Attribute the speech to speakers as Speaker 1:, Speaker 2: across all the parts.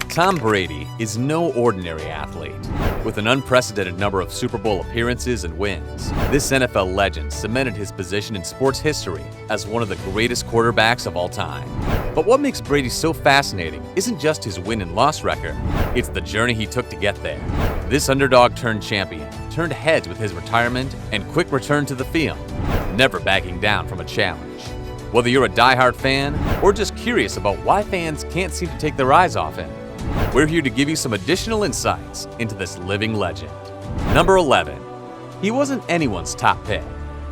Speaker 1: Tom Brady is no ordinary athlete. With an unprecedented number of Super Bowl appearances and wins, this NFL legend cemented his position in sports history as one of the greatest quarterbacks of all time. But what makes Brady so fascinating isn't just his win and loss record, it's the journey he took to get there. This underdog-turned-champion turned heads with his retirement and quick return to the field, never backing down from a challenge. Whether you're a diehard fan or just curious about why fans can't seem to take their eyes off him, we're here to give you some additional insights into this living legend. Number 11. He wasn't anyone's top pick.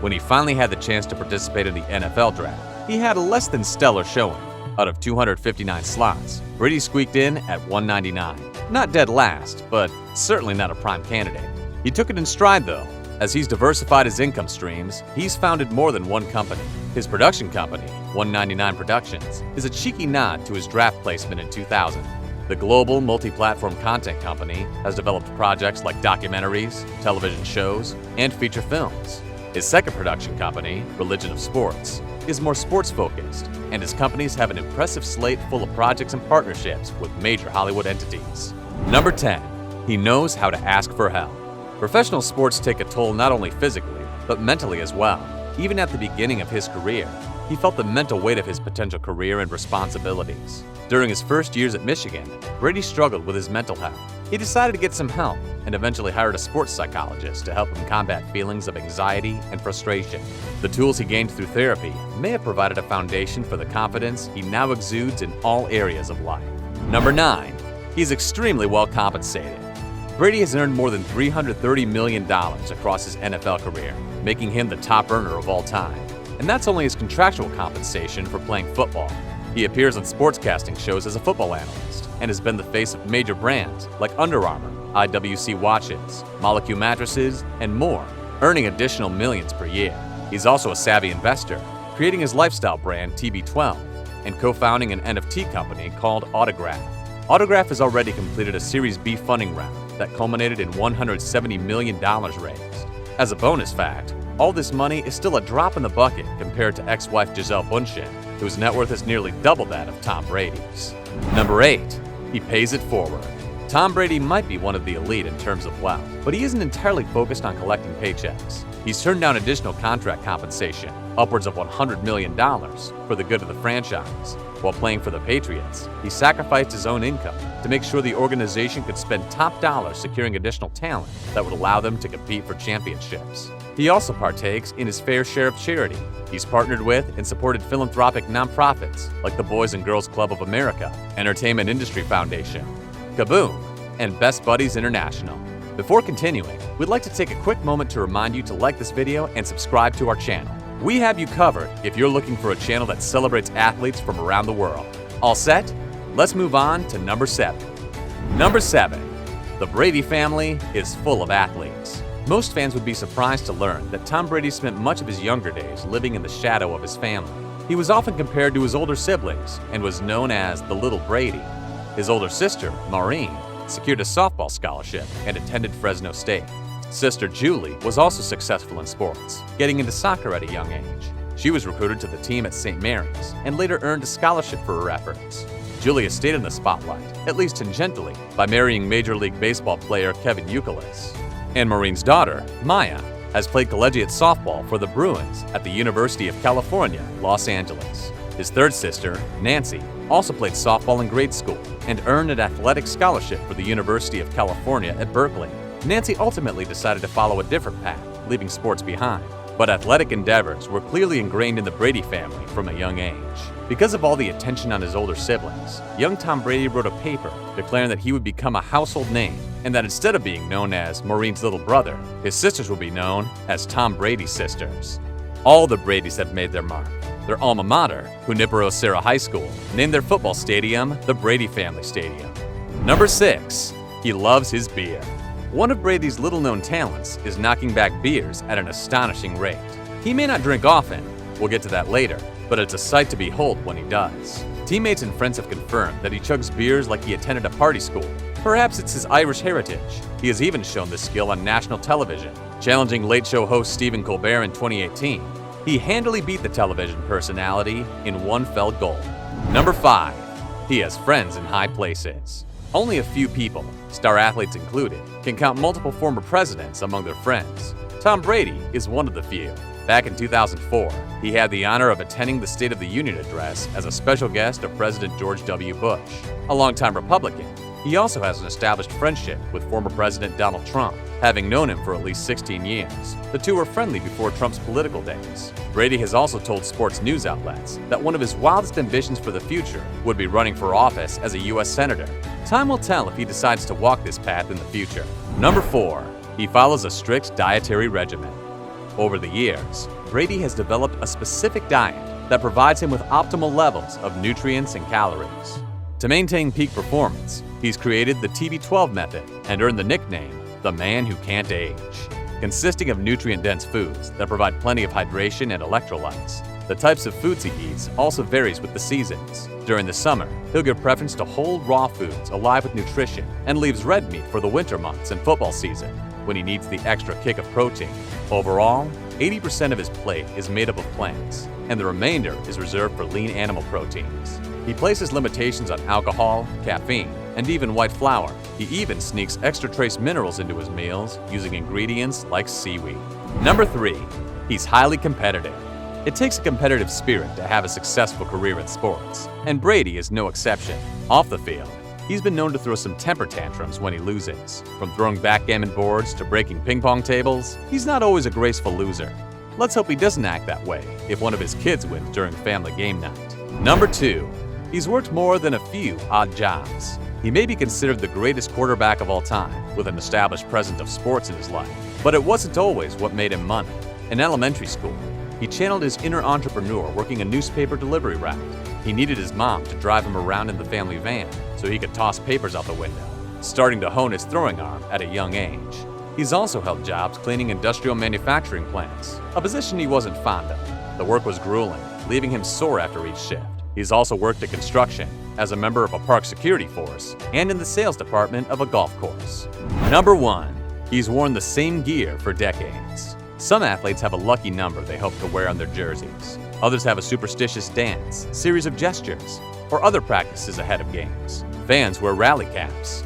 Speaker 1: When he finally had the chance to participate in the NFL draft, he had a less than stellar showing. Out of 259 slots, Brady squeaked in at 199. Not dead last, but certainly not a prime candidate. He took it in stride though. As he's diversified his income streams, he's founded more than one company. His production company, 199 Productions, is a cheeky nod to his draft placement in 2000. The global multi-platform content company has developed projects like documentaries, television shows, and feature films. His second production company, Religion of Sports, is more sports-focused, and his companies have an impressive slate full of projects and partnerships with major Hollywood entities. Number 10. He knows how to ask for help. Professional sports take a toll not only physically, but mentally as well. Even at the beginning of his career, he felt the mental weight of his potential career and responsibilities. During his first years at Michigan, Brady struggled with his mental health. He decided to get some help and eventually hired a sports psychologist to help him combat feelings of anxiety and frustration. The tools he gained through therapy may have provided a foundation for the confidence he now exudes in all areas of life. Number 9. He's extremely well compensated. Brady has earned more than $330 million across his NFL career, making him the top earner of all time. And that's only his contractual compensation for playing football. He appears on sportscasting shows as a football analyst and has been the face of major brands like Under Armour, IWC watches, Molecule mattresses, and more, earning additional millions per year. He's also a savvy investor, creating his lifestyle brand TB12 and co-founding an NFT company called Autograph. Autograph has already completed a Series B funding round that culminated in $170 million raised. As a bonus fact, all this money is still a drop in the bucket compared to ex-wife Gisele Bündchen, whose net worth is nearly double that of Tom Brady's. Number 8. He pays it forward. Tom Brady might be one of the elite in terms of wealth, but he isn't entirely focused on collecting paychecks. He's turned down additional contract compensation, upwards of $100 million, for the good of the franchise. While playing for the Patriots, he sacrificed his own income to make sure the organization could spend top dollar securing additional talent that would allow them to compete for championships. He also partakes in his fair share of charity. He's partnered with and supported philanthropic nonprofits like the Boys and Girls Club of America, Entertainment Industry Foundation, Kaboom, and Best Buddies International. Before continuing, we'd like to take a quick moment to remind you to like this video and subscribe to our channel. We have you covered if you're looking for a channel that celebrates athletes from around the world. All set? Let's move on to number 7. Number 7. The Brady family is full of athletes. Most fans would be surprised to learn that Tom Brady spent much of his younger days living in the shadow of his family. He was often compared to his older siblings and was known as the Little Brady. His older sister, Maureen, secured a softball scholarship and attended Fresno State. Sister Julie was also successful in sports, getting into soccer at a young age. She was recruited to the team at St. Mary's and later earned a scholarship for her efforts. Julia stayed in the spotlight, at least tangentially, by marrying Major League Baseball player Kevin Youkilis. And Maureen's daughter, Maya, has played collegiate softball for the Bruins at the University of California, Los Angeles. His third sister, Nancy, also played softball in grade school and earned an athletic scholarship for the University of California at Berkeley. Nancy ultimately decided to follow a different path, leaving sports behind. But athletic endeavors were clearly ingrained in the Brady family from a young age. Because of all the attention on his older siblings, young Tom Brady wrote a paper declaring that he would become a household name and that instead of being known as Maureen's little brother, his sisters would be known as Tom Brady's sisters. All the Bradys have made their mark. Their alma mater, Junipero Serra High School, named their football stadium the Brady Family Stadium. Number 6. He loves his beer. One of Brady's little-known talents is knocking back beers at an astonishing rate. He may not drink often, we'll get to that later, but it's a sight to behold when he does. Teammates and friends have confirmed that he chugs beers like he attended a party school. Perhaps it's his Irish heritage. He has even shown this skill on national television, challenging late show host Stephen Colbert in 2018. He handily beat the television personality in one fell goal. Number 5. He has friends in high places. Only a few people, star athletes included, can count multiple former presidents among their friends. Tom Brady is one of the few. Back in 2004, he had the honor of attending the State of the Union address as a special guest of President George W. Bush, a longtime Republican. He also has an established friendship with former President Donald Trump, having known him for at least 16 years. The two were friendly before Trump's political days. Brady has also told sports news outlets that one of his wildest ambitions for the future would be running for office as a U.S. Senator. Time will tell if he decides to walk this path in the future. Number 4. He follows a strict dietary regimen. Over the years, Brady has developed a specific diet that provides him with optimal levels of nutrients and calories. To maintain peak performance, he's created the TB12 method and earned the nickname, the man who can't age. Consisting of nutrient-dense foods that provide plenty of hydration and electrolytes, the types of foods he eats also varies with the seasons. During the summer, he'll give preference to whole raw foods alive with nutrition and leaves red meat for the winter months and football season, when he needs the extra kick of protein. Overall, 80% of his plate is made up of plants, and the remainder is reserved for lean animal proteins. He places limitations on alcohol, caffeine, and even white flour. He even sneaks extra trace minerals into his meals using ingredients like seaweed. Number 3. He's highly competitive. It takes a competitive spirit to have a successful career in sports, and Brady is no exception. Off the field, he's been known to throw some temper tantrums when he loses. From throwing backgammon boards to breaking ping pong tables, he's not always a graceful loser. Let's hope he doesn't act that way if one of his kids wins during family game night. Number 2. He's worked more than a few odd jobs. He may be considered the greatest quarterback of all time, with an established presence of sports in his life. But it wasn't always what made him money. In elementary school, he channeled his inner entrepreneur working a newspaper delivery route. He needed his mom to drive him around in the family van so he could toss papers out the window, starting to hone his throwing arm at a young age. He's also held jobs cleaning industrial manufacturing plants, a position he wasn't fond of. The work was grueling, leaving him sore after each shift. He's also worked at construction, as a member of a park security force, and in the sales department of a golf course. Number 1. He's worn the same gear for decades. Some athletes have a lucky number they hope to wear on their jerseys. Others have a superstitious dance, series of gestures, or other practices ahead of games. Fans wear rally caps.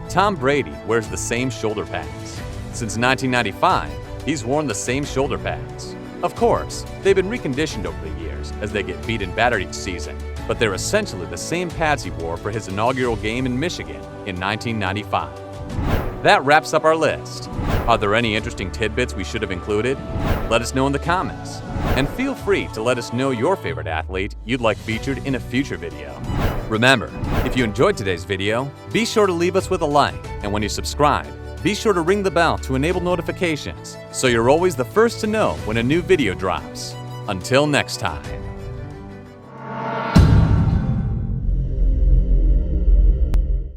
Speaker 1: Tom Brady wears the same shoulder pads. Since 1995, he's worn the same shoulder pads. Of course, they've been reconditioned over the years as they get beat and battered each season, but they're essentially the same pads he wore for his inaugural game in Michigan in 1995. That wraps up our list. Are there any interesting tidbits we should have included? Let us know in the comments. And feel free to let us know your favorite athlete you'd like featured in a future video. Remember, if you enjoyed today's video, be sure to leave us with a like, and when you subscribe, be sure to ring the bell to enable notifications so you're always the first to know when a new video drops. Until next time.